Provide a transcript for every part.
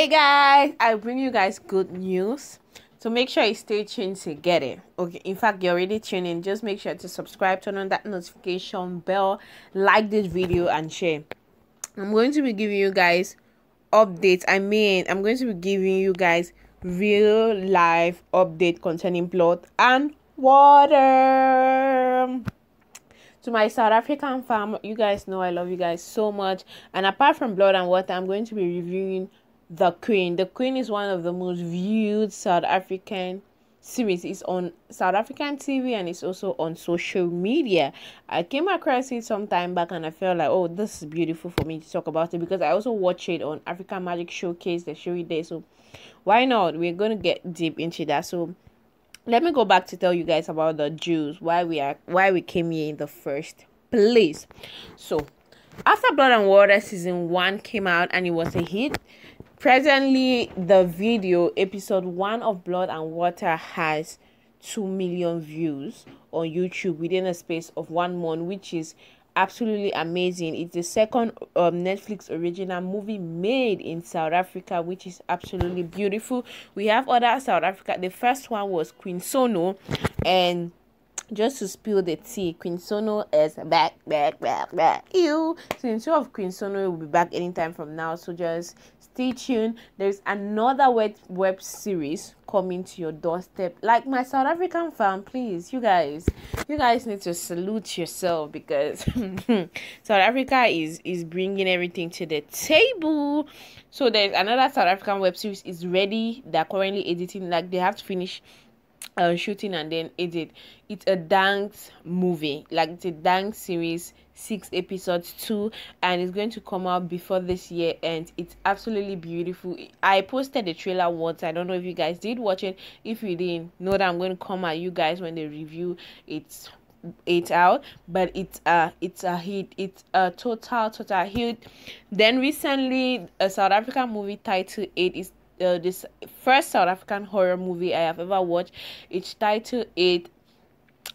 Hey guys, I bring you guys good news. So make sure you stay tuned to get it. Okay, in fact, you're already tuned in. Just make sure to subscribe, turn on that notification bell, like this video and share. I'm going to be giving you guys updates. I'm going to be giving you guys real life update concerning blood and water. To my South African fam, you guys know I love you guys so much. And apart from blood and water, I'm going to be reviewing The Queen. The Queen is one of the most viewed South African series. It's on South African TV and it's also on social media. I came across it some time back and I felt like, oh, this is beautiful for me to talk about it, because I also watch it on African Magic Showcase. They show it there, so why not? We're going to get deep into that. So let me go back to tell you guys about the Jews, why we came here in the first place. So after Blood and Water season 1 came out and it was a hit, presently the video episode 1 of Blood and Water has 2 million views on YouTube within a space of 1 month, which is absolutely amazing. It's the second Netflix original movie made in South Africa, which is absolutely beautiful. We have other South Africa. The first one was Queen Sono, and just to spill the tea, Queen Sono is back. Ew. Season 2 of Queen Sono will be back anytime from now, so just stay tuned. There's another web series coming to your doorstep. Like my South African fam, please, you guys need to salute yourself, because South Africa is bringing everything to the table. So there's another South African web series is ready. They're currently editing, like they have to finish shooting and then edit. It's a dance movie, like it's a dance series, 6 episodes too, and it's going to come out before this year, and it's absolutely beautiful. I posted the trailer once. I don't know if you guys did watch it. If you didn't, know that I'm going to come at you guys when the review it's out, but it's a hit. It's a total hit. Then recently a South African movie titled It is this first South African horror movie I have ever watched. It's titled It.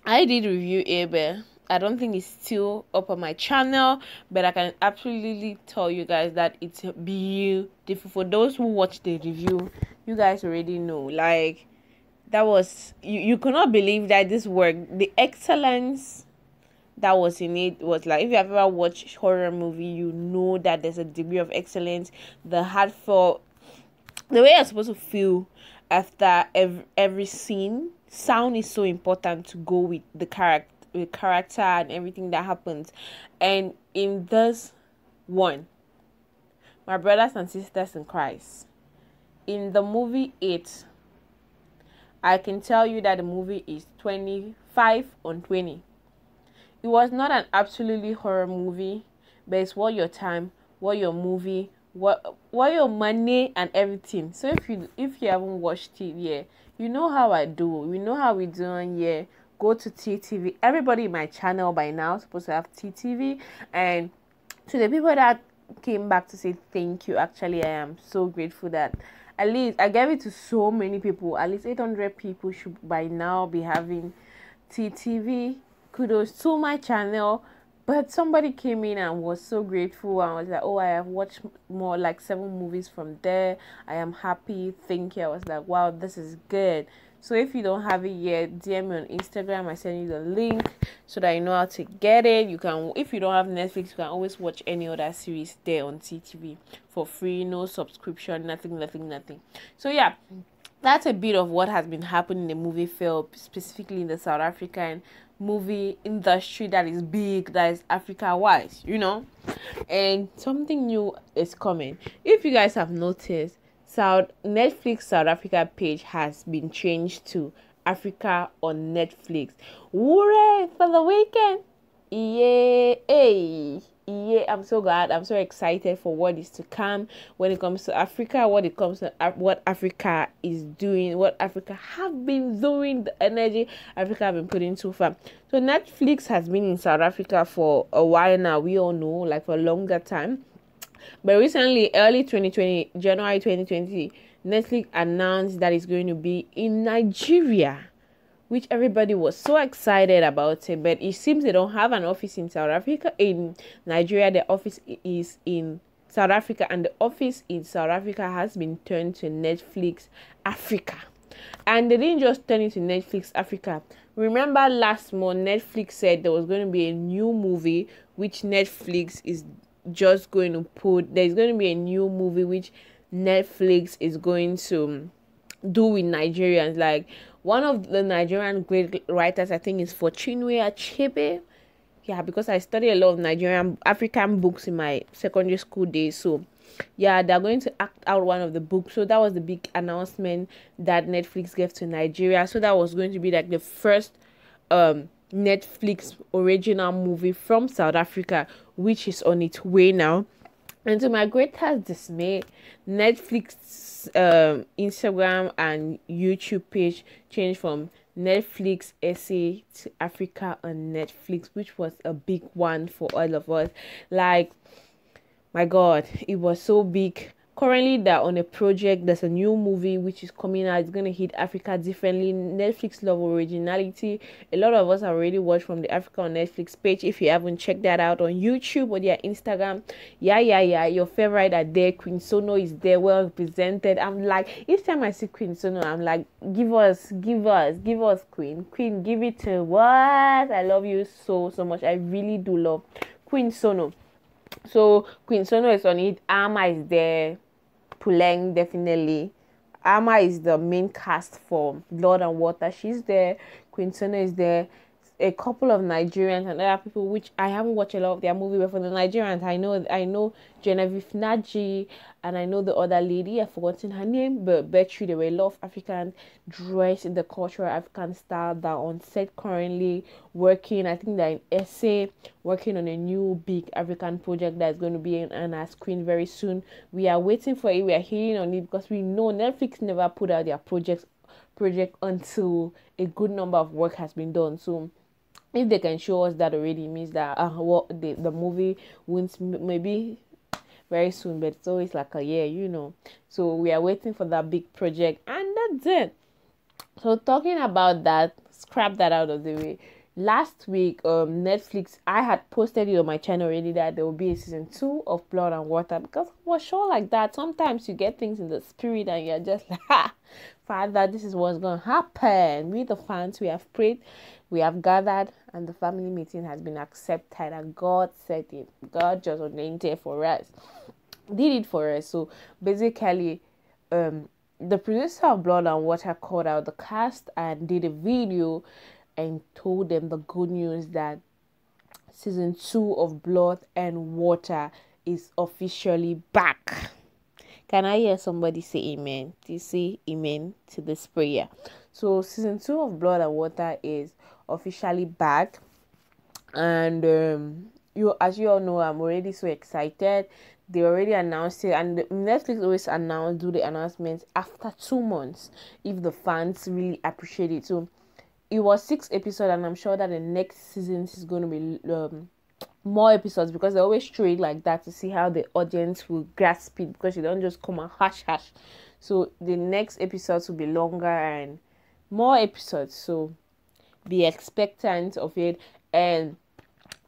I did review it, but I don't think it's still up on my channel, but I can absolutely tell you guys that it's beautiful. For those who watched the review, you guys already know, like, that was, you cannot believe that this worked. The excellence that was in it was like, if you have ever watched horror movie, you know that there's a degree of excellence. The heartfelt, the way you're supposed to feel after every scene. Sound is so important to go with the character and everything that happens. And in this one, my brothers and sisters in Christ, in the movie It, I can tell you that the movie is 25 on 20. It was not an absolutely horror movie, but it's worth your time, worth your movie, what your money and everything. So if you haven't watched it yet, you know how I do. You know how we do on here. Go to TTV. Everybody in my channel by now is supposed to have TTV. And to the people that came back to say thank you, actually I am so grateful that at least I gave it to so many people. At least 800 people should by now be having TTV. Kudos to my channel. But somebody came in and was so grateful and was like, oh, I have watched more, like 7 movies from there. I am happy. Thank you. I was like, wow, this is good. So if you don't have it yet, DM me on Instagram. I send you the link so that you know how to get it. You can, if you don't have Netflix, you can always watch any other series there on TTV for free. No subscription, nothing. So yeah, that's a bit of what has been happening in the movie field, specifically in the South African movie industry that is big, that is Africa wise, and something new is coming. If you guys have noticed, Netflix South Africa page has been changed to Africa on Netflix. Hooray for the weekend! Yeah, I'm so glad. I'm so excited for what is to come when it comes to Africa, what Africa is doing, what Africa have been doing, the energy Africa have been putting so far. So Netflix has been in South Africa for a while now. We all know, like for a longer time. But recently, early 2020, January 2020, Netflix announced that it's going to be in Nigeria, which everybody was so excited about it. But it seems they don't have an office in South Africa. In Nigeria, the office is in South Africa, and the office in South Africa has been turned to Netflix Africa. And they didn't just turn it to Netflix Africa. Remember last month, Netflix said there was going to be a new movie which Netflix is just going to put. There's going to be a new movie which Netflix is going to do with Nigerians. Like, one of the Nigerian great writers, I think, is for Chinwe Achebe. Yeah, because I studied a lot of Nigerian African books in my secondary school days. So yeah, they're going to act out one of the books. So that was the big announcement that Netflix gave to Nigeria. So that was going to be like the first Netflix original movie from South Africa, which is on its way now. And to my greatest dismay, Netflix Instagram and YouTube page changed from Netflix SA to Africa on Netflix, which was a big one for all of us. Like, my God, it was so big. Currently, they're on a project. There's a new movie which is coming out. It's going to hit Africa differently. Netflix love originality. A lot of us have already watched from the Africa on Netflix page. If you haven't checked that out on YouTube or their Instagram, yeah. Your favorite are there. Queen Sono is there, well represented. I'm like, each time I see Queen Sono, I'm like, give us, Queen. Queen, give it to what? I love you so much. I really do love Queen Sono. So Queen Sono is on it. Ama is there. Puleng, definitely. Ama is the main cast for Blood and Water. She's there. Queen Sono is there. A couple of Nigerians and other people, which I haven't watched a lot of their movie, but for the Nigerians, I know Genevieve Naji, and I know the other lady, I've forgotten her name, but bet you there were a lot of Africans dressed in the cultural African style that are on set currently working. I think they're in SA, working on a new big African project that's going to be on our screen very soon. We are waiting for it. We are hearing on it because we know Netflix never put out their project until a good number of work has been done. So if they can show us that already, means that the movie won't maybe very soon, but it's always like a year, So we are waiting for that big project, and that's it. So talking about that, scrap that out of the way. Last week, Netflix, I had posted it on my channel already that there will be a season 2 of Blood and Water, because I was sure like that. Sometimes you get things in the spirit and you're just like, ha, Father, this is what's going to happen. We, the fans, we have prayed, we have gathered, and the family meeting has been accepted, and God said it. God just ordained it for us. Did it for us. So basically, the producer of Blood and Water called out the cast and did a video and told them the good news that season 2 of Blood and Water is officially back. Can I hear somebody say amen? Do you say amen to this prayer? So season 2 of Blood and Water is officially back, and as you all know, I'm already so excited. They already announced it, and Netflix always do the announcements after 2 months if the fans really appreciate it. So it was 6 episodes, and I'm sure that the next season is going to be more episodes, because they always show it like that to see how the audience will grasp it, because you don't just come and hash. So the next episodes will be longer and more episodes, so be expectant of it. And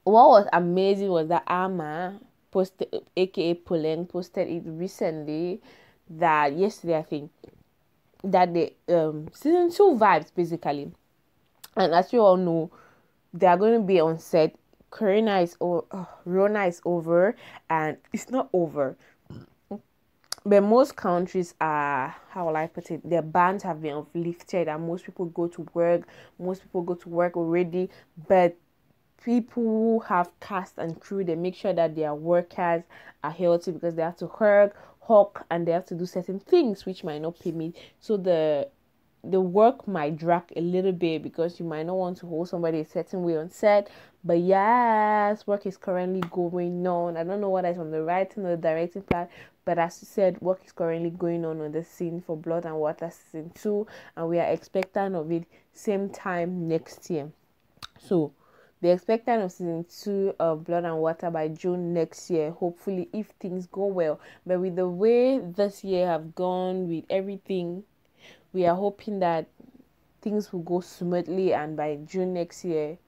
what was amazing was that Ama posted, aka Puleng, posted it recently, that yesterday I think, that the season 2 vibes basically. And as you all know, they are going to be on set. Rona is over, and it's not over. But most countries are, how will I put it, their bans have been uplifted, and most people go to work. Most people go to work already, but people who have cast and crew, they make sure that their workers are healthy, because they have to hawk, and they have to do certain things which might not pay me. So the work might drag a little bit, because you might not want to hold somebody a certain way on set. But yes, work is currently going on. I don't know what is on the writing or the directing plan, but as you said, work is currently going on the scene for Blood and Water season 2, and we are expectant of it same time next year. So be expectant of season 2 of Blood and Water by June next year, hopefully, if things go well. But with the way this year have gone, with everything, we are hoping that things will go smoothly, and by June next year,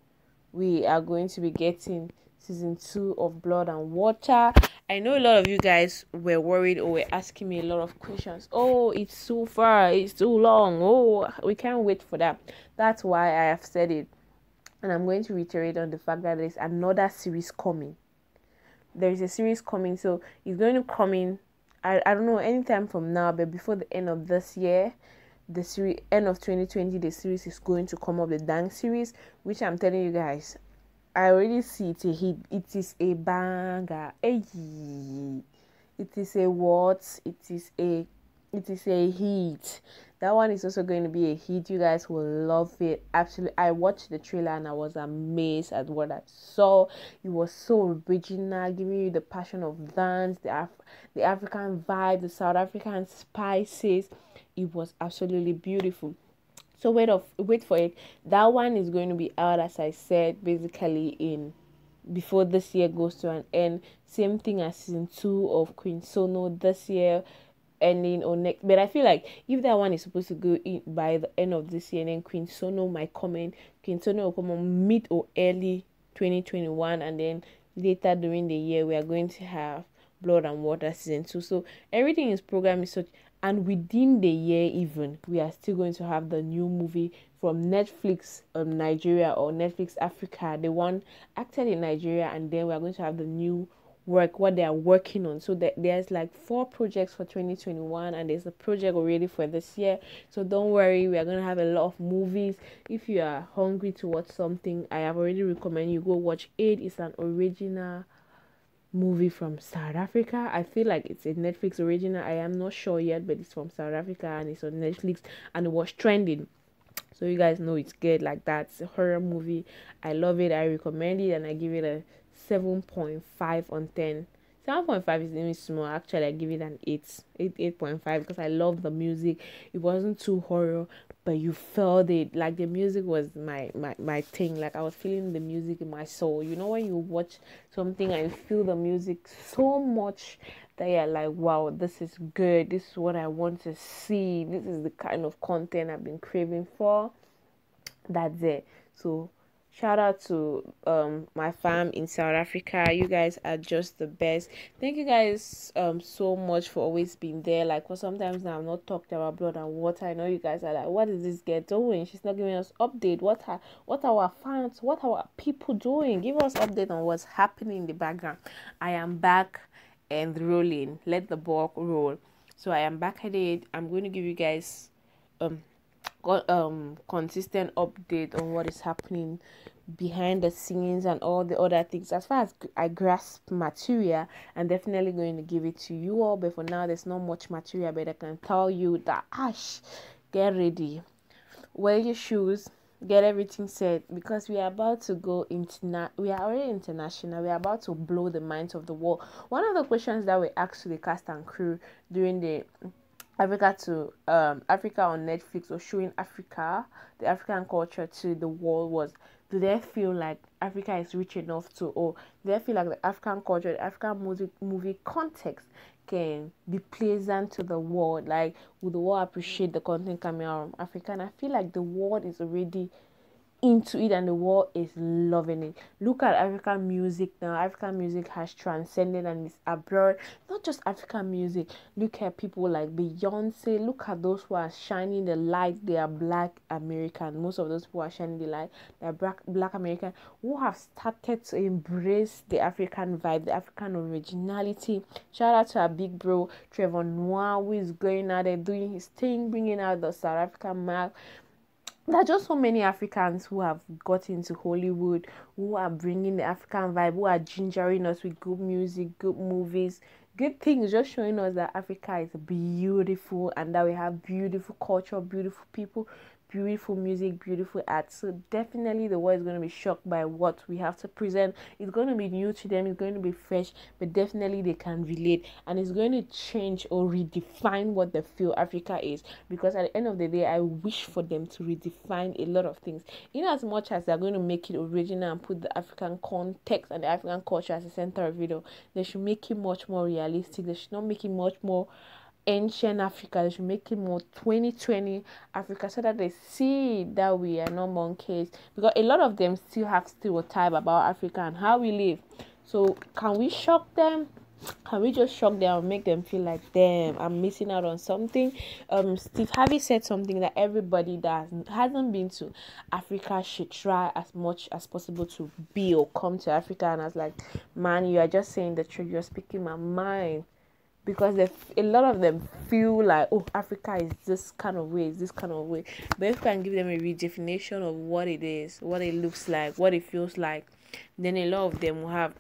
we are going to be getting season 2 of Blood and Water. I know a lot of you guys were worried or were asking me a lot of questions. Oh, it's too far, it's too long. Oh, we can't wait for that. That's why I have said it. And I'm going to reiterate on the fact that there's another series coming. There is a series coming, so it's going to come in. I don't know, anytime from now, but before the end of this year, the series end of 2020, the series is going to come up, the Dance series, which I'm telling you guys, I already see it a hit. It is a banger. Hey, it is a what? It is a hit. That one is also going to be a hit. You guys will love it. Absolutely. I watched the trailer and I was amazed at what I saw. It was so original, giving you the passion of dance, the African vibe, the South African spices. It was absolutely beautiful. So wait for it. That one is going to be out, as I said, basically in before this year goes to an end. Same thing as season 2 of Queen Sono this year ending or next. But I feel like if that one is supposed to go in by the end of this year, and then Queen Sono might come in. Queen Sono will come on mid or early 2021, and then later during the year we are going to have Blood and Water season 2. So everything is programmed such, and within the year even we are still going to have the new movie from Netflix Nigeria or Netflix Africa, the one acted in Nigeria, and then we are going to have the new what they are working on. So there's like 4 projects for 2021, and there's a project already for this year. So don't worry, we are going to have a lot of movies. If you are hungry to watch something, I have already recommend you go watch it. It's an original movie from South Africa. I feel like it's a Netflix original. I am not sure yet, but it's from South Africa and it's on Netflix and it was trending. So you guys know it's good like that. It's a horror movie. I love it. I recommend it and I give it a 7.5 on 10. 7.5 is even small. Actually, I give it an 8.5 because I love the music. It wasn't too horror, but you felt it. Like the music was my thing. Like I was feeling the music in my soul. You know when you watch something and you feel the music so much that you're like, wow, this is good. This is what I want to see. This is the kind of content I've been craving for. That's it. So shout out to my fam in South Africa. You guys are just the best. Thank you guys so much for always being there. Like for sometimes now I've not talked about Blood and Water. I know you guys are like, what is this girl doing? She's not giving us update. What are our fans? What are our people doing? Give us update on what's happening in the background. I am back and rolling. Let the ball roll. So I am back at it. I'm going to give you guys consistent update on what is happening behind the scenes and all the other things. As far as I grasp material, I'm definitely going to give it to you all, but for now there's not much material, but I can tell you that get ready, wear your shoes, get everything set, because we are about to go we are already international. We are about to blow the minds of the world. One of the questions that we asked to the cast and crew during the Africa on Netflix, or showing Africa, the African culture to the world, was, do they feel like Africa is rich enough to, or do they feel like the African culture, the African movie context can be pleasant to the world? Like, would the world appreciate the content coming out from Africa? And I feel like the world is already into it and the world is loving it. Look at African music now. African music has transcended and is abroad. Not just African music. Look at people like Beyonce. Look at those who are shining the light. They are Black American. Most of those people are shining the light. They are Black American who have started to embrace the African vibe, the African originality. Shout out to our big bro Trevor Noah, who is going out there doing his thing, bringing out the South African mark. There are just so many Africans who have got into Hollywood, who are bringing the African vibe, who are gingering us with good music, good movies, good things, just showing us that Africa is beautiful and that we have beautiful culture, beautiful people, beautiful music, beautiful art. So definitely the world is going to be shocked by what we have to present. It's going to be new to them, it's going to be fresh, but definitely they can relate, and it's going to change or redefine what they feel Africa is. Because at the end of the day, I wish for them to redefine a lot of things, in as much as they're going to make it original and put the African context and the African culture as the center of it all. They should make it much more realistic. They should not make it much more ancient Africa. They should make it more 2020 Africa, so that they see that we are not monkeys, because a lot of them still have stereotype about Africa and how we live. So can we shock them? Can we just shock them and make them feel like, damn, I'm missing out on something? Steve Harvey said something that everybody that hasn't been to Africa should try as much as possible to be or come to Africa. And I was like, man, you are just saying the truth. You're speaking my mind. Because a lot of them feel like, oh, Africa is this kind of way, But if you can give them a redefinition of what it is, what it looks like, what it feels like, then a lot of them will have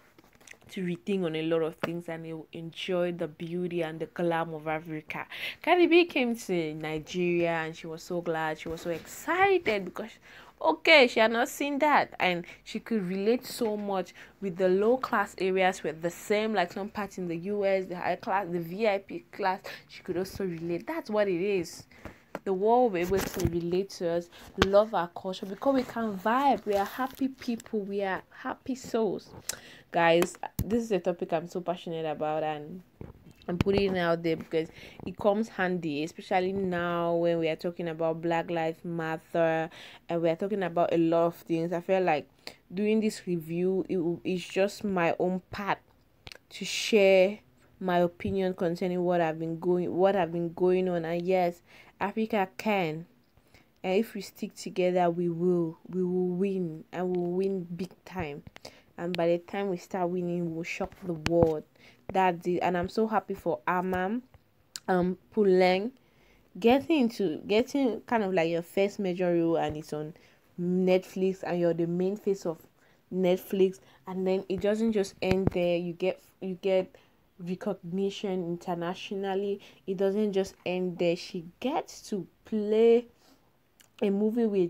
to rethink on a lot of things, and they will enjoy the beauty and the glam of Africa. Cardi B came to Nigeria and she was so glad, she was so excited because she had not seen that, and she could relate so much with the low class areas were the same, like some parts in the US, the high class, the VIP class. She could also relate. That's what it is. The world will be able to relate to us, love our culture, because we can vibe. We are happy people. We are happy souls. Guys, this is a topic I'm so passionate about, and I'm putting it out there because it comes handy, especially now when we are talking about Black Lives Matter and we are talking about a lot of things. I feel like doing this review, it's just my own part to share my opinion concerning what have been going on. And yes, Africa can, and if we stick together, we will win, and we'll win big time. And by the time we start winning, we'll shock the world. That's it. And I'm so happy for Amam Puleng getting kind of like your first major role, and it's on Netflix, and you're the main face of Netflix. And then it doesn't just end there. You get recognition internationally. It doesn't just end there. She gets to play a movie with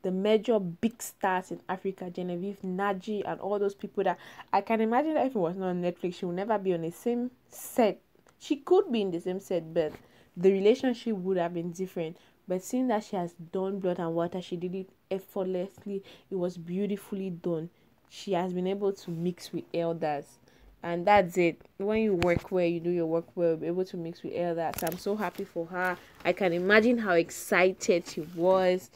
the major big stars in Africa, Genevieve Naji, and all those people that I can imagine that if it was not on Netflix, she would never be on the same set. She could be in the same set, but the relationship would have been different. But seeing that she has done Blood and Water, she did it effortlessly. It was beautifully done. She has been able to mix with elders. And that's it. When you work well, you do your work well, be able to mix with elders. I'm so happy for her. I can imagine how excited she was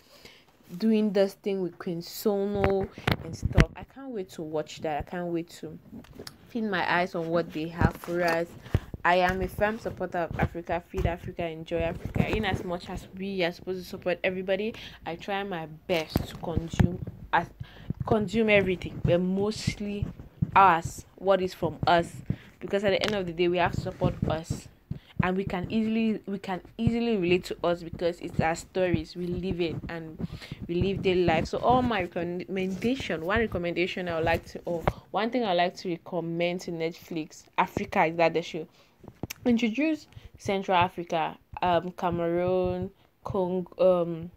doing this thing with Queen Sono and stuff. I can't wait to watch that. I can't wait to feed my eyes on what they have for us. I am a firm supporter of Africa. Feed Africa, enjoy Africa. In as much as we are supposed to support everybody, I try my best to consume everything, but mostly us, what is from us, because at the end of the day we have to support us, and we can easily relate to us because it's our stories. We live it and we live daily life. So all my one recommendation I would like to, or one thing I would like to recommend to Netflix Africa is that they should introduce Central Africa, Cameroon, Congo,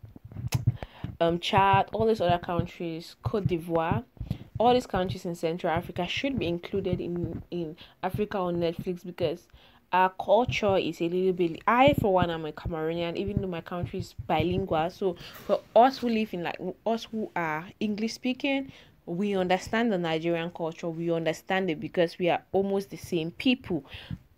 Chad, all these other countries, Cote d'Ivoire. All these countries in Central Africa should be included in Africa on Netflix, because our culture is a little bit. I, for one, am a Cameroonian, even though my country is bilingual. So for us who live in, like, us who are English speaking, we understand the Nigerian culture. We understand it because we are almost the same people.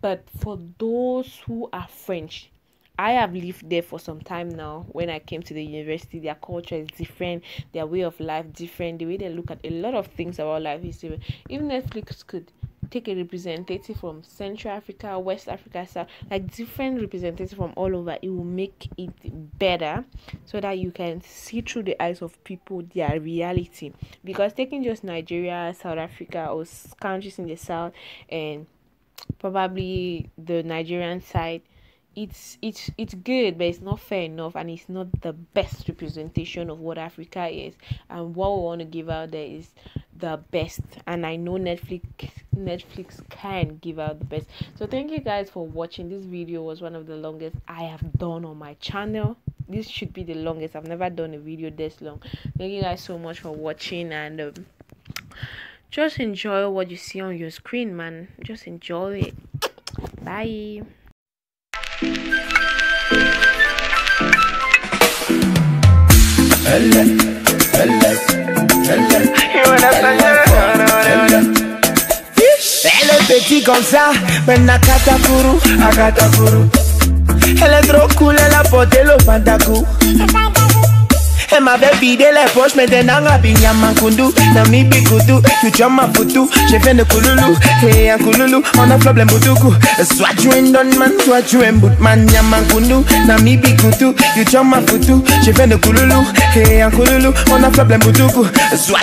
But for those who are French, I have lived there for some time now. When I came to the university, their culture is different, their way of life different, the way they look at a lot of things about life is different. If Netflix could take a representative from Central Africa, West Africa, South, like different representatives from all over, it will make it better, so that you can see through the eyes of people their reality. Because taking just Nigeria, South Africa, or countries in the South, and probably the Nigerian side, it's good, but it's not fair enough, and it's not the best representation of what Africa is. And what we want to give out there is the best, and I know Netflix can give out the best. So thank you guys for watching. This video was one of the longest I have done on my channel. This should be the longest. I've never done a video this long. Thank you guys so much for watching, and just enjoy what you see on your screen, man. Just enjoy it. Bye. Elle est petite comme ça, mais na katakuru, akatakuru. Elle est trop cool, elle a porté le pantakou. ma baby de la poche, mais t'es nanga binyama kundu. Na mi bikutu, tu chama futu. J'ai fait de kululu, hey un kululu. On a problème butuku. Soit tu es don man, soit tu es bout man yaman kundu. Na mi bikutu, tu chama futu. J'ai fait de kululu, hey un kululu. On a problème butuku. Soit